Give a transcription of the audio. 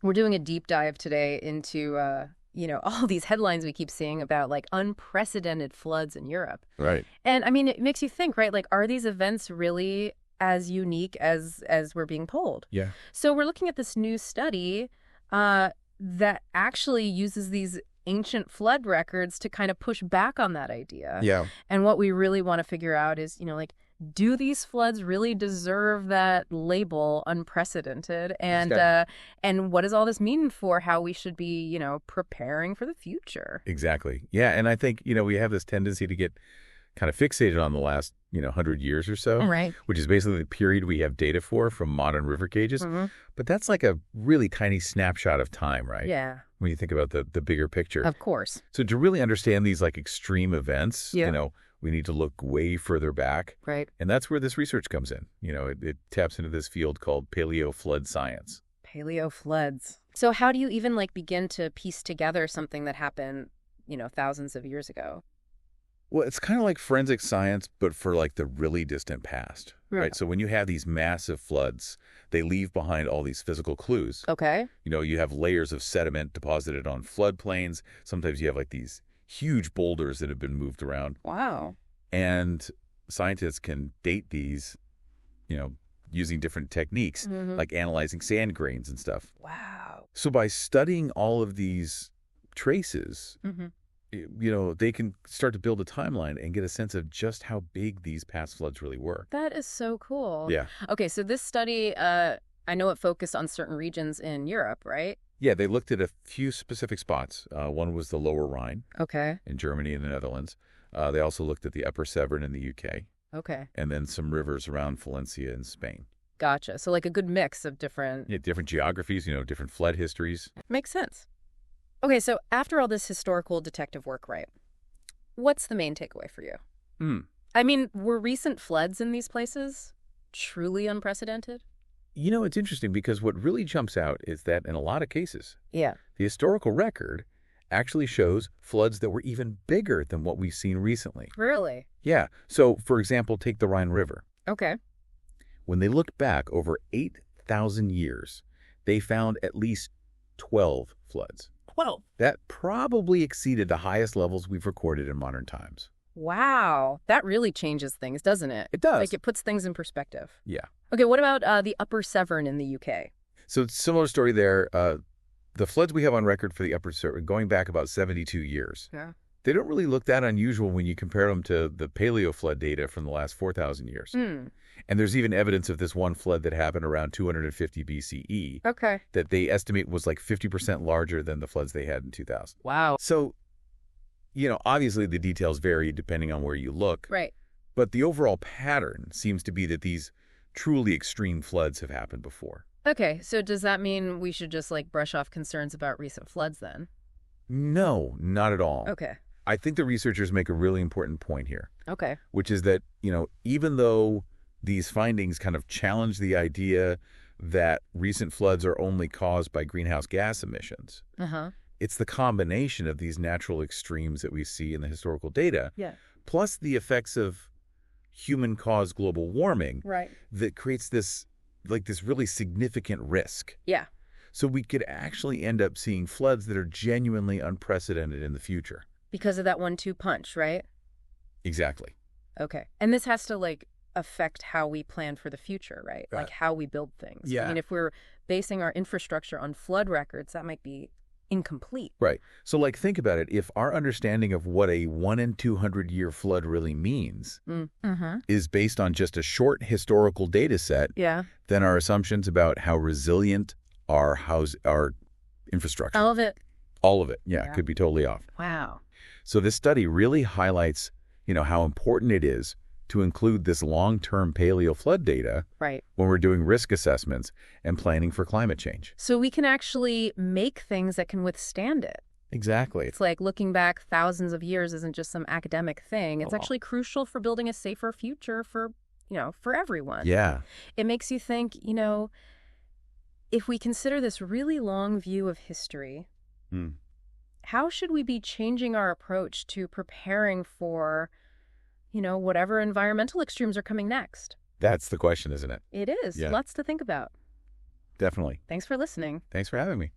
We're doing a deep dive today into, all these headlines we keep seeing about like unprecedented floods in Europe. Right. And I mean, it makes you think, right? Like, are these events really as unique as we're being told? Yeah. So we're looking at this new study that actually uses these ancient flood records to kind of push back on that idea. Yeah. And what we really want to figure out is, like, do these floods really deserve that label unprecedented? And and what does all this mean for how we should be, preparing for the future? Exactly. Yeah. And I think, we have this tendency to get kind of fixated on the last, 100 years or so. Right. Which is basically the period we have data for from modern river gauges. Mm-hmm. But that's like a really tiny snapshot of time, right? Yeah. When you think about the bigger picture. Of course. So to really understand these like extreme events, we need to look way further back. Right. And that's where this research comes in. It taps into this field called Paleo-Flood science. Paleo-Floods. So how do you even begin to piece together something that happened, thousands of years ago? Well, it's kind of like forensic science, but for like the really distant past, right? So when you have these massive floods, they leave behind all these physical clues. Okay. You have layers of sediment deposited on floodplains. Sometimes you have like these huge boulders that have been moved around. Wow. And scientists can date these, using different techniques, like analyzing sand grains and stuff. Wow. So by studying all of these traces, they can start to build a timeline and get a sense of just how big these past floods really were. That is so cool. Yeah. Okay, so this study, I know it focused on certain regions in Europe, right? Yeah, they looked at a few specific spots. One was the Lower Rhine in Germany and the Netherlands. They also looked at the Upper Severn in the UK. Okay. And then some rivers around Valencia in Spain. Gotcha. So like a good mix of different... Yeah, different geographies, different flood histories. Makes sense. Okay, so after all this historical detective work, right, what's the main takeaway for you? I mean, were recent floods in these places truly unprecedented? It's interesting because what really jumps out is that in a lot of cases, the historical record actually shows floods that were even bigger than what we've seen recently. Really? Yeah. So, for example, take the Rhine River. Okay. When they looked back over 8,000 years, they found at least 12 floods. 12? That probably exceeded the highest levels we've recorded in modern times. Wow. That really changes things, doesn't it? It does. Like it puts things in perspective. Yeah. Okay, what about the Upper Severn in the UK? So similar story there. The floods we have on record for the Upper Severn going back about 72 years. Yeah. They don't really look that unusual when you compare them to the paleo flood data from the last 4,000 years. And there's even evidence of this one flood that happened around 250 BCE. Okay. That they estimate was like 50% larger than the floods they had in 2000. Wow. So, obviously the details vary depending on where you look. Right. But the overall pattern seems to be that these truly extreme floods have happened before. Okay, so does that mean we should just brush off concerns about recent floods then? No, not at all. Okay. I think the researchers make a really important point here. Okay. Which is that, even though these findings kind of challenge the idea that recent floods are only caused by greenhouse gas emissions, it's the combination of these natural extremes that we see in the historical data, plus the effects of human-caused global warming that creates this really significant risk. Yeah. So we could actually end up seeing floods that are genuinely unprecedented in the future. Because of that 1-2 punch, right? Exactly. Okay. And this has to affect how we plan for the future, right? Like how we build things. Yeah. I mean, if we're basing our infrastructure on flood records, that might be incomplete. Right. So think about it. If our understanding of what a 1 in 200 year flood really means is based on just a short historical data set, then our assumptions about how resilient our infrastructure. All of it. Yeah, could be totally off. Wow. So this study really highlights, how important it is to include this long-term paleo flood data when we're doing risk assessments and planning for climate change. So we can actually make things that can withstand it. Exactly. It's like looking back thousands of years isn't just some academic thing. It's actually crucial for building a safer future for everyone. Yeah. It makes you think, if we consider this really long view of history, how should we be changing our approach to preparing for, whatever environmental extremes are coming next? That's the question, isn't it? It is. Yeah. Lots to think about. Definitely. Thanks for listening. Thanks for having me.